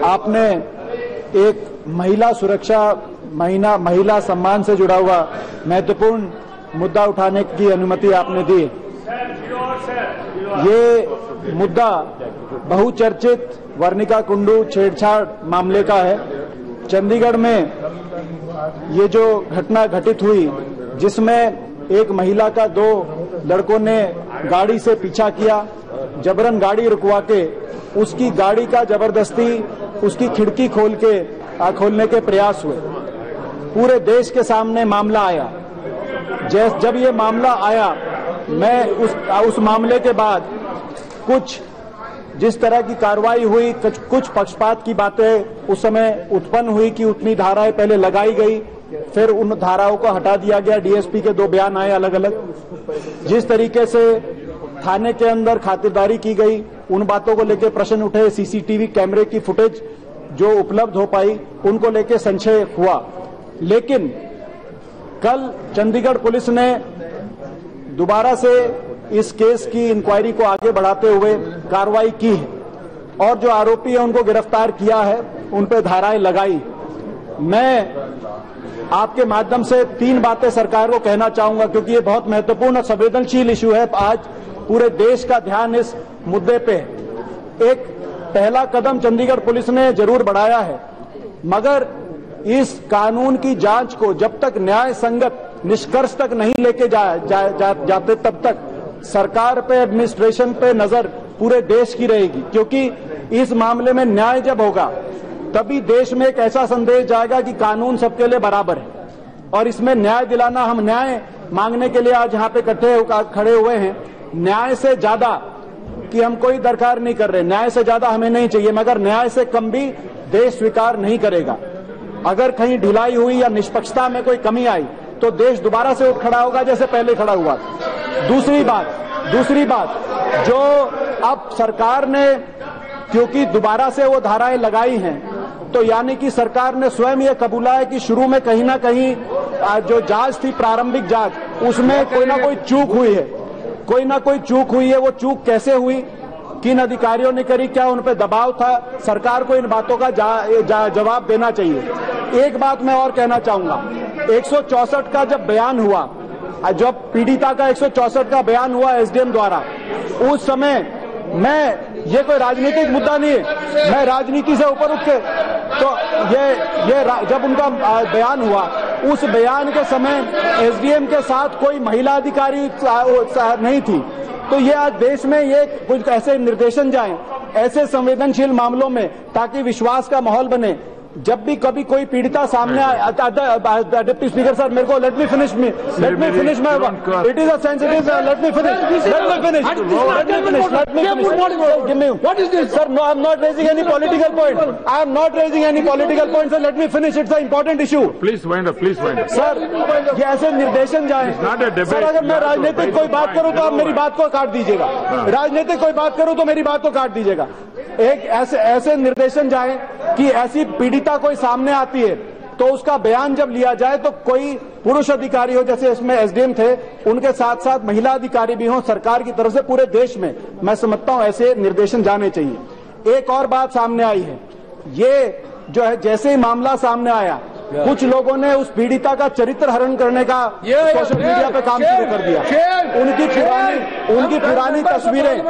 आपने एक महिला सुरक्षा महिला सम्मान से जुड़ा हुआ महत्वपूर्ण मुद्दा उठाने की अनुमति आपने दी। ये मुद्दा बहुचर्चित वर्णिका कुंडू छेड़छाड़ मामले का है। चंडीगढ़ में ये जो घटना घटित हुई, जिसमें एक महिला का 2 लड़कों ने गाड़ी से पीछा किया, जबरन गाड़ी रुकवा के उसकी गाड़ी का जबरदस्ती उसकी खिड़की खोलने के प्रयास हुए। पूरे देश के सामने मामला आया। जब ये मामला आया, मैं उस मामले के बाद कुछ जिस तरह की कार्रवाई हुई, कुछ पक्षपात की बातें उस समय उत्पन्न हुई कि उतनी धाराएं पहले लगाई गई, फिर उन धाराओं को हटा दिया गया। डीएसपी के 2 बयान आए अलग अलग। जिस तरीके से थाने के अंदर खातिरदारी की गई, उन बातों को लेकर प्रश्न उठे। सीसीटीवी कैमरे की फुटेज जो उपलब्ध हो पाई, उनको लेकर संशय हुआ। लेकिन कल चंडीगढ़ पुलिस ने दोबारा से इस केस की इंक्वायरी को आगे बढ़ाते हुए कार्रवाई की है और जो आरोपी है उनको गिरफ्तार किया है, उन पर धाराएं लगाई। मैं आपके माध्यम से 3 बातें सरकार को कहना चाहूंगा, क्योंकि ये बहुत महत्वपूर्ण और संवेदनशील इश्यू है। आज पूरे देश का ध्यान इस मुद्दे पे है। एक पहला कदम चंडीगढ़ पुलिस ने जरूर बढ़ाया है, मगर इस कानून की जांच को जब तक न्याय संगत निष्कर्ष तक नहीं लेके जाते, तब तक सरकार पे, एडमिनिस्ट्रेशन पे नजर पूरे देश की रहेगी। क्योंकि इस मामले में न्याय जब होगा, तभी देश में एक ऐसा संदेश जाएगा कि कानून सबके लिए बराबर है। और इसमें न्याय दिलाना, हम न्याय मांगने के लिए आज यहाँ पे खड़े हुए हैं। न्याय से ज्यादा कि हम कोई दरकार नहीं कर रहे, न्याय से ज्यादा हमें नहीं चाहिए, मगर न्याय से कम भी देश स्वीकार नहीं करेगा। अगर कहीं ढिलाई हुई या निष्पक्षता में कोई कमी आई, तो देश दोबारा से उठ खड़ा होगा जैसे पहले खड़ा हुआ। दूसरी बात जो अब सरकार ने, क्योंकि दोबारा से वो धाराएं लगाई हैं, तो यानी कि सरकार ने स्वयं ये कबूला है कि शुरू में कहीं ना कहीं जो जांच थी, प्रारंभिक जांच, उसमें कोई ना कोई चूक हुई है। वो चूक कैसे हुई, किन अधिकारियों ने करी, क्या उन पर दबाव था, सरकार को इन बातों का जवाब देना चाहिए। एक बात मैं और कहना चाहूंगा, 164 का जब बयान हुआ, जब पीड़िता का 164 का बयान हुआ एसडीएम द्वारा, उस समय ये कोई राजनीतिक मुद्दा नहीं है, मैं राजनीति से ऊपर उठ के, तो ये जब उनका बयान हुआ, उस बयान के समय एसडीएम के साथ कोई महिला अधिकारी नहीं थी। तो ये आज देश में ये कुछ ऐसे निर्देशन जाएं ऐसे संवेदनशील मामलों में, ताकि विश्वास का माहौल बने। जब भी कभी कोई पीड़िता सामने आए, डिप्टी स्पीकर सर, मेरे को let me finish my, it is a sensitive, let me finish give me what is this sir, no I am not raising any political point, sir, let me finish, it's a important issue, please wind up sir. ये ऐसे निर्देशन जाए sir, अगर मैं राजनीतिक कोई बात करूं तो आप मेरी बात को काट दीजिएगा, राजनीतिक कोई बात करूं तो मेरी बात को काट दीजिएगा। एक ऐसे निर्देशन जाए कि ऐसी पीड़िता कोई सामने आती है तो उसका बयान जब लिया जाए तो कोई पुरुष अधिकारी हो, जैसे इसमें एसडीएम थे, उनके साथ साथ महिला अधिकारी भी हो, सरकार की तरफ से पूरे देश में मैं समझता हूं ऐसे निर्देशन जाने चाहिए। एक और बात सामने आई है, ये जो है, जैसे ही मामला सामने आया, कुछ लोगों ने उस पीड़िता का चरित्र हरण करने का सोशल मीडिया पे काम शुरू कर दिया। उनकी पुरानी तस्वीरें,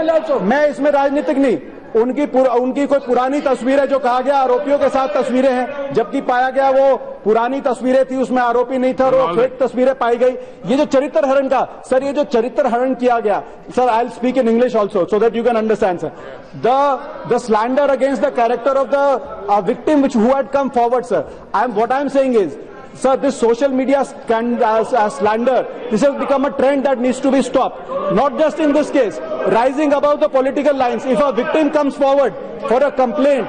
मैं इसमें राजनीतिक नहीं, उनकी कोई पुरानी तस्वीरें, जो कहा गया आरोपियों के साथ तस्वीरें हैं, जबकि पाया गया वो पुरानी तस्वीरें थी, उसमें आरोपी नहीं था और वो फेक तस्वीरें पाई गई। ये जो चरित्र हरण का, सर, ये जो चरित्र हरण किया गया, sir, I will speak in English also so that you can understand, sir. The slander against the character of the victim which who had come forward, sir. What I am saying is, sir, this social media slander, this has become a trend that needs to be stopped. Not just in this case, rising above the political lines. If a victim comes forward for a complaint,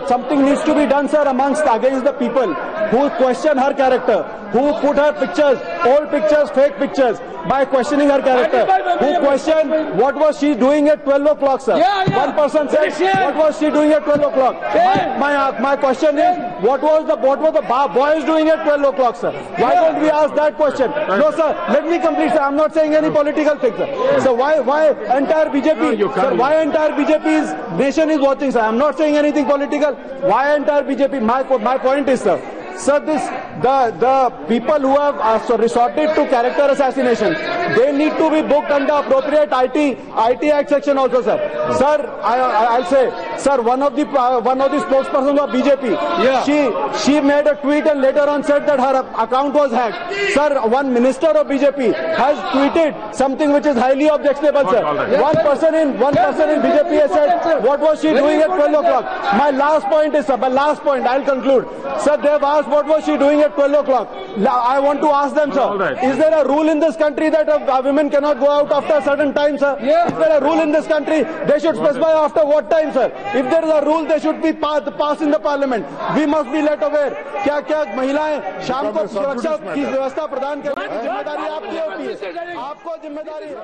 something needs to be done, sir, against the people. who questioned her character, who put her pictures, old pictures, fake pictures, by questioning her character, who questioned what was she doing at 12 o'clock, sir. One person said, what was she doing at 12 o'clock? My question is, what were the boys doing at 12 o'clock, sir? Why don't we ask that question? No, sir, let me complete, sir. I'm not saying any political thing, sir. So why entire BJP, sir, why entire BJP's nation is watching, sir? I'm not saying anything political. Why entire BJP? My point is, sir, the people who have resorted to character assassination, they need to be booked under appropriate IT Act section also, sir. Sir, I'll say, sir, one of the spokespersons of BJP, she made a tweet and later on said that her account was hacked. Sir, one minister of BJP has tweeted something which is highly objectionable, sir. One person in BJP has said, what was she doing at 12 o'clock? My last point is, sir, I'll conclude. Sir, they have asked what was she doing at 12 o'clock. I want to ask them, sir, is there a rule in this country that women cannot go out after a certain time, sir? Is there a rule in this country? They should specify after what time, sir? If there is a rule, they should be passed in the parliament. We must be let aware. क्या महिलाएं शाम को सुरक्षा की व्यवस्था प्रदान करने की जिम्मेदारी आपकी होती है, आपको जिम्मेदारी है।